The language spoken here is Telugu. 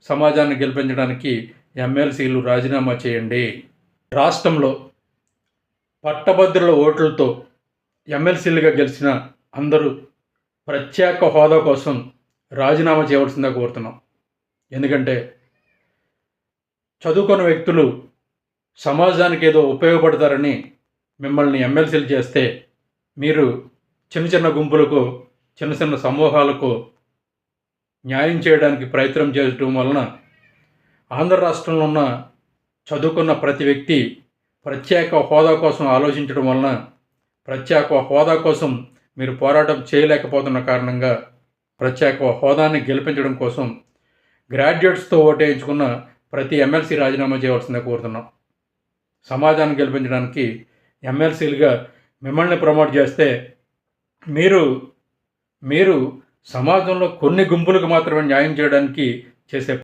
సమాజాన్ని గెలిపించడానికి ఎమ్మెల్సీలు రాజీనామా చేయండి. రాష్ట్రంలో పట్టభద్రుల ఓట్లతో ఎమ్మెల్సీలుగా గెలిచిన అందరూ ప్రత్యేక హోదా కోసం రాజీనామా చేయవలసిందిగా కోరుతున్నాం. ఎందుకంటే చదువుకున్న వ్యక్తులు సమాజానికి ఏదో ఉపయోగపడతారని మిమ్మల్ని ఎమ్మెల్సీలు చేస్తే మీరు చిన్న చిన్న గుంపులకు, చిన్న చిన్న సమూహాలకు న్యాయం చేయడానికి ప్రయత్నం చేయడం వలన ఆంధ్ర రాష్ట్రంలో ఉన్న చదువుకున్న ప్రతి వ్యక్తి ప్రత్యేక హోదా కోసం ఆలోచించడం వలన, ప్రత్యేక హోదా కోసం మీరు పోరాటం చేయలేకపోతున్న కారణంగా ప్రత్యేక హోదాని గెలిపించడం కోసం గ్రాడ్యుయేట్స్తో ఓటేయించుకున్న ప్రతి ఎమ్మెల్సీ రాజీనామా చేయవలసిందిగా కోరుతున్నాం. సమాజాన్ని గెలిపించడానికి ఎమ్మెల్సీలుగా మిమ్మల్ని ప్రమోట్ చేస్తే మీరు సమాజంలో కొన్ని గుంపులకు మాత్రమే న్యాయం చేయడానికి చేసే